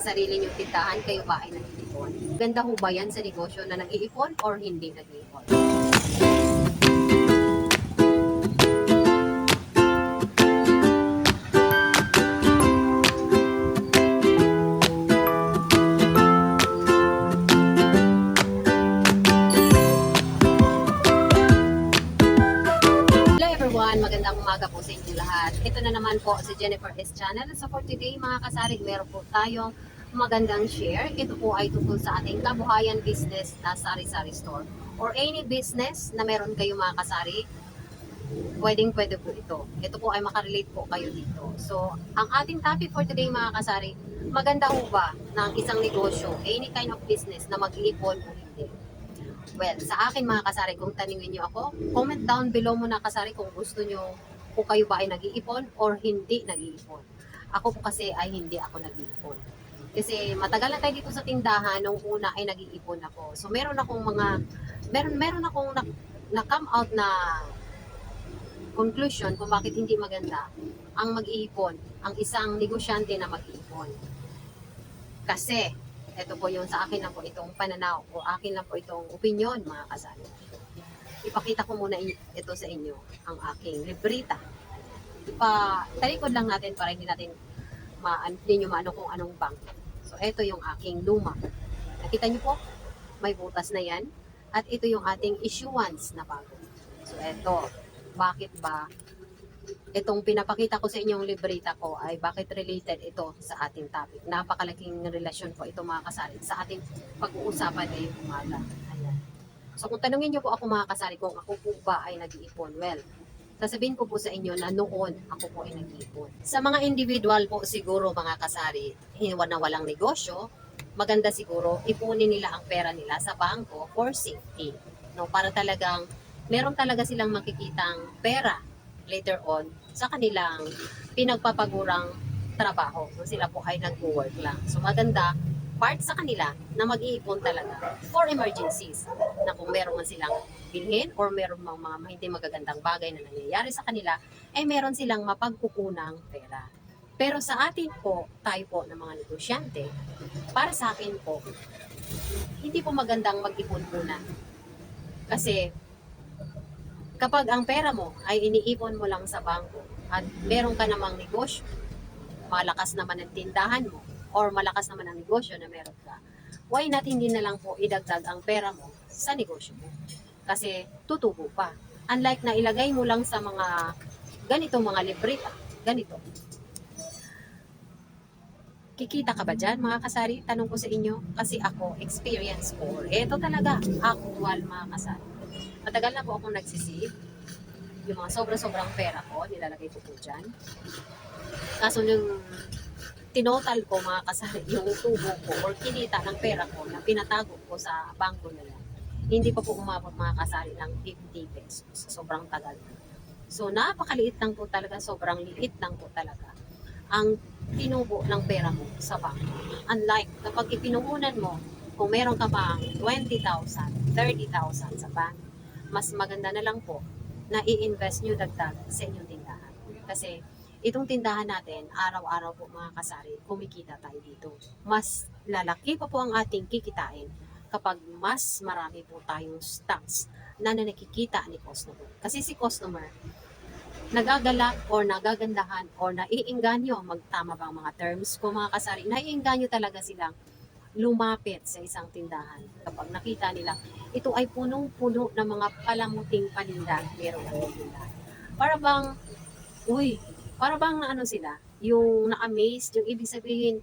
Sarili niyong tindahan, kayo ba ay nag-iipon? Ganda ho ba yan sa negosyo na nag-iipon or hindi nag-iipon? Hello everyone, magandang umaga po sa inyo lahat. Ito na naman po si Jennifer S. Channel. So for today mga kasari, meron po tayong magandang share. Ito po ay tungkol sa ating kabuhayan business na sari-sari store or any business na meron kayo mga kasari, pwede po ito. Ito po ay makarelate po kayo dito. So, ang ating topic for today mga kasari, maganda ho ba ng isang negosyo, any kind of business na mag-iipon o hindi? Well, sa akin mga kasari, kung tanungin nyo ako, comment down below muna kasari kung gusto nyo, kung kayo ba ay nag-iipon or hindi nag-iipon. Ako po kasi ay hindi ako nag-iipon. Kasi matagal na tayo dito sa tindahan, nung una ay nag-iipon ako. So meron akong na-come out na conclusion kung bakit hindi maganda ang mag-iipon, ang isang negosyante na mag-iipon. Kasi, ito po yung sa akin lang po itong pananaw o akin lang po itong opinion mga kasali. Ipakita ko muna ito sa inyo, ang aking librita. Talikod lang natin para hindi nyo maano kung anong bank. So, ito yung aking luma. Nakita nyo po, may butas na yan. At ito yung ating issuance na bago. So, ito, bakit ba itong pinapakita ko sa inyong libreta ko ay bakit related ito sa ating topic. Napakalaking relasyon po ito mga kasari sa ating pag-uusapan ngayong umaga. Ayan. So kung tanungin niyo po ako mga kasari kung ako po ba ay nag-iipon, well, sasabihin ko po sa inyo na noon ako po ay nag-iipon. Sa mga individual po siguro mga kasari, na walang negosyo, maganda siguro ipunin nila ang pera nila sa bangko for safety. No, para talagang meron talaga silang makikitang pera later on sa kanilang pinagpapagurang trabaho. So sila po ay nag-work lang. So maganda part sa kanila na mag-iipon talaga for emergencies na kung meron man silang bilhin or meron mang mga hindi magagandang bagay na nangyayari sa kanila, ay meron silang mapagkukunang pera. Pero sa atin po, tayo po ng mga negosyante, para sa akin po, hindi po magandang mag-ipon muna. Kasi kapag ang pera mo ay iniipon mo lang sa bangko at meron ka namang negosyo, malakas naman ang tindahan mo or malakas naman ang negosyo na meron ka, why not hindi na lang po idagdag ang pera mo sa negosyo mo? Kasi tutubo pa. Unlike na ilagay mo lang sa mga ganitong mga libreta, ganito. Kikita ka ba dyan mga kasari? Tanong ko sa inyo. Kasi ako, experience ko. Ito talaga, actual mga kasari. Matagal na po akong nagsisave. Yung mga sobrang pera ko, nilalagay ko po dyan. Kaso yung tinotal ko mga kasari, yung tubo ko or kinita ng pera ko na pinatago ko sa bangko na yan, hindi pa po umabot mga kasari ng 50 pesos. Sobrang tagal. So napakaliit lang po talaga, sobrang liit lang po talaga ang tinubo ng pera mo sa bangko. Unlike kapag ipinuhunan mo, kung meron ka pang 20,000, 30,000 sa bank, mas maganda na lang po na i-invest nyo dagdag sa inyong tindahan. Kasi itong tindahan natin, araw-araw po mga kasari, kumikita tayo dito. Mas lalaki pa po ang ating kikitain kapag mas marami po tayong stocks na nakikita ni customer. Kasi si customer, nagagalak or nagagandahan or naiinganyo, magtama ba ang mga terms ko mga kasari, naiinganyo talaga silang lumapit sa isang tindahan kapag nakita nila ito ay punong-puno ng mga palamuting paninda meron ang tindahan. Para bang, para bang ano sila, yung na-amaze, yung ibig sabihin,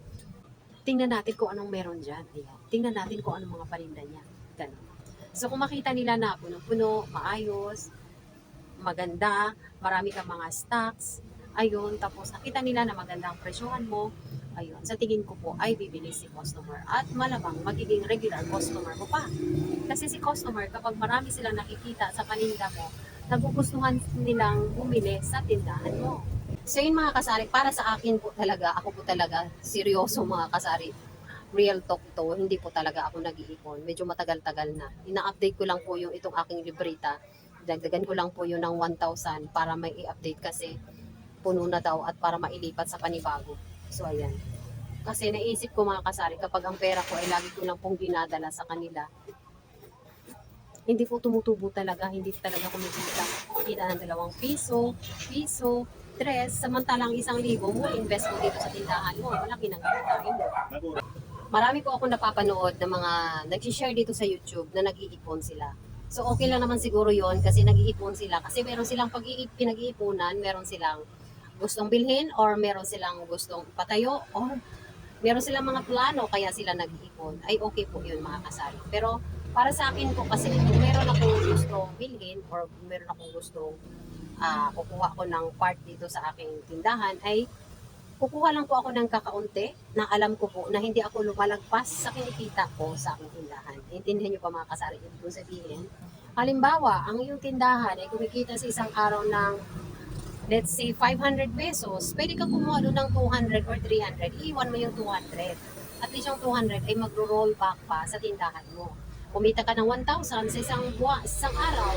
tingnan natin kung anong meron dyan. Ayan. Tingnan natin kung anong mga paninda niya. Ganun. So kung makita nila na punong-puno, maayos, maganda, marami kang mga stocks, ayun, tapos nakita nila na maganda ang presyohan mo, ayun, sa tingin ko po ay bibili si customer at malamang magiging regular customer mo pa. Kasi si customer, kapag marami silang nakikita sa paninda mo, nagugustuhan nilang bumili sa tindahan mo. So yun mga kasari, para sa akin po talaga, ako po talaga, seryoso mga kasari, real talk to, hindi po talaga ako nag-iipon. Medyo matagal-tagal na. Ina-update ko lang po yung itong aking libreta. Dagdagan ko lang po yun ng 1,000 para may i-update kasi puno na daw at para mailipat sa panibago. So ayan. Kasi naisip ko mga kasari, kapag ang pera ko ay lagi ko lang pong dinadala sa kanila, hindi po tumutubo talaga, hindi talaga kumikita. Kita ng 2 piso, piso, 3, samantalang 1,000 mo, invest mo dito sa tindahan mo, malaki nang kikitain mo. Marami po ako napapanood ng mga nag-share dito sa YouTube na nag-iipon sila. So okay lang naman siguro yon kasi nag-iipon sila. Kasi meron silang pinag-iipunan, meron silang gustong bilhin or meron silang gustong patayo or meron silang mga plano kaya sila nag-iipon. Ay okay po yun mga kasari. Pero para sa akin po kasi kung meron akong gustong bilhin or meron akong gustong kukuha ko ng part dito sa aking tindahan ay kukuha lang po ako ng kakaunti na alam ko po na hindi ako lumalagpas sa kinikita ko sa aking tindahan. Intindihan niyo pa mga kasari, ibig kong sabihin. Halimbawa, ang iyong tindahan ay kumikita sa isang araw ng let's say 500 pesos, pwede kang kumuha doon ng 200 or 300, iiwan mo yung 200. At least yung 200 ay magro-roll back pa sa tindahan mo. Kumita ka ng 1,000 sa isang araw,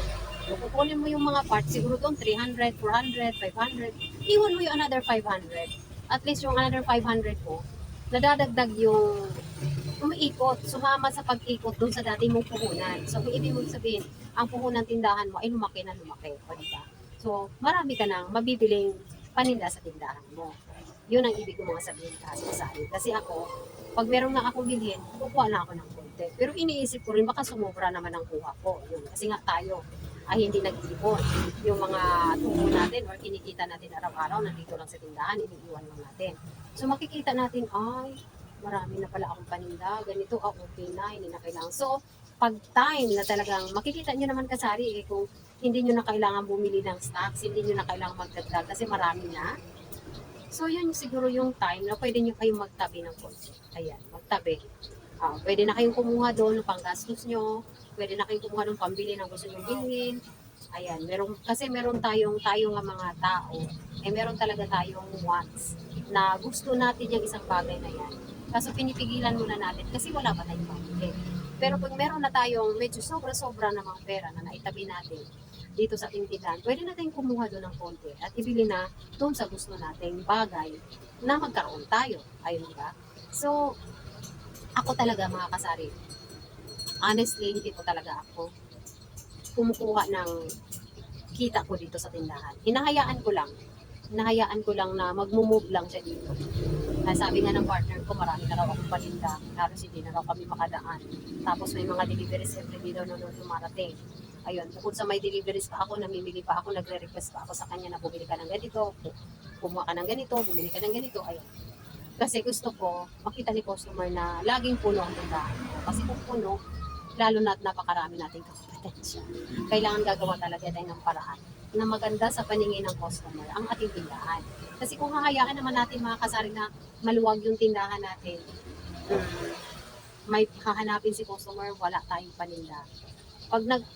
kukunin mo yung mga parts, siguro doon 300, 400, 500, iwan mo yung another 500. At least yung another 500 mo, nadadagdag yung umiikot, sumama sa pag-ikot doon sa dati mong puhunan. So, ibig mo sabihin, ang puhunan tindahan mo ay lumaki na lumaki. O, diba? So, marami ka nang mabibiling paninda sa tindahan mo. Yun ang ibig ko mga sabihin sa akin. Kasi ako, pag meron na akong bilhin, kukuha na ako ng konti. Pero iniisip ko rin, baka sumobra naman ang kuha ko. Yun. Kasi nga tayo ay hindi nag-ipon. Yung mga tubo natin or kinikita natin araw-araw, nandito lang sa tindahan, iniiwan lang natin. So makikita natin, ay, marami na pala akong paninda, ganito, okay na, hindi na kailangan. So, pag time na talagang, makikita nyo naman kasari, kung hindi nyo na kailangan bumili ng stocks, hindi nyo na kailangan magdagdag kasi marami na. So, yun siguro yung time na pwede nyo kayong magtabi ng konti. Ayan, magtabi. Pwede na kayong kumuha doon ng panggastos nyo, pwede na kayong kumuha ng pambili ng gusto nyo bilhin. Ayan, kasi meron tayong mga tao, meron talaga tayong wants na gusto natin yung isang bagay na yan. Kaso pinipigilan muna natin kasi wala pa tayong pambili. Pero pag meron na tayong medyo sobra-sobra na mga pera na naitabi natin dito sa ating tindahan, pwede natin kumuha doon ng konti at ibili na doon sa gusto nating bagay na magkaroon tayo. Ayun ba? So, ako talaga mga kasari, honestly, hindi ko talaga ako kumukuha ng kita ko dito sa tindahan. Hinahayaan ko lang na magmumove lang siya dito. Sabi nga ng partner ko, marami na raw akong paninda, halos hindi na raw kami makadaan. Tapos may mga deliveries everyday daw na dumarating. Ayun, bukod sa may deliveries pa ako, namimili pa ako, nagre-request pa ako sa kanya na bumili ka ng ganito, kumuha ka ng ganito, bumili ka ng ganito, ayun. Kasi gusto ko, makita ni customer na laging puno ang tindahan ko. Kasi kung puno, lalo na't napakarami nating kompetensya. Kailangan gagawa talaga tayo ng paraan na maganda sa paningin ng customer ang ating tindahan. Kasi kung hahayaan naman natin mga kasari na maluwag yung tindahan natin, may hahanapin si customer, wala tayong paninda.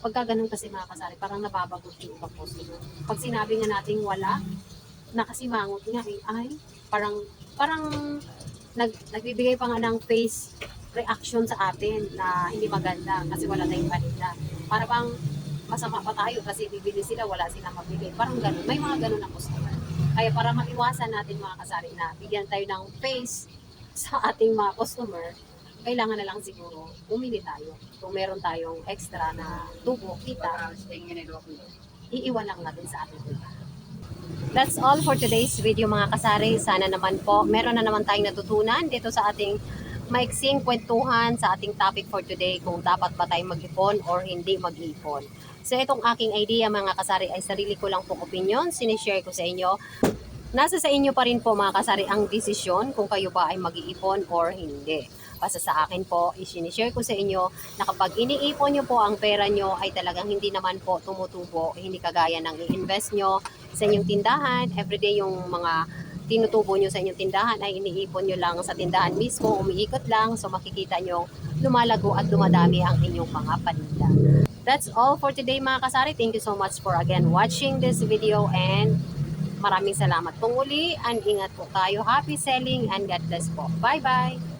Pagka ganun kasi mga kasari, parang nababagot yung ibang customer. Pag sinabi nga natin wala, nakasimangot nga ay parang nagbibigay pa nga ng face reaction sa atin na hindi maganda kasi wala tayong paninda. Para bang masama pa tayo kasi bibili sila, wala silang mabili. Parang ganun. May mga ganun na customer. Kaya para maiwasan natin mga kasari na bigyan tayo ng face sa ating mga customer, kailangan na lang siguro umili tayo. Kung meron tayong extra na tubo, kita, iiwan lang natin sa ating tindahan. That's all for today's video mga kasari. Sana naman po, meron na naman tayong natutunan dito sa ating maiksing kwentuhan sa ating topic for today kung dapat ba tayong mag-ipon or hindi mag-ipon. So itong aking idea mga kasari ay sarili ko lang pong opinion, sinishare ko sa inyo. Nasa sa inyo pa rin po mga kasari ang desisyon kung kayo ba ay mag-iipon or hindi. Basta sa akin po, isinishare ko sa inyo na kapag iniipon nyo po ang pera nyo ay talagang hindi naman po tumutubo, hindi kagaya ng i-invest nyo sa inyong tindahan. Everyday yung mga tinutubo nyo sa inyong tindahan ay iniipon nyo lang sa tindahan mismo, umiikot lang, so makikita nyo lumalago at dumadami ang inyong mga paninda. That's all for today mga kasari. Thank you so much for again watching this video and maraming salamat pong uli and ingat po tayo. Happy selling and God bless po. Bye bye!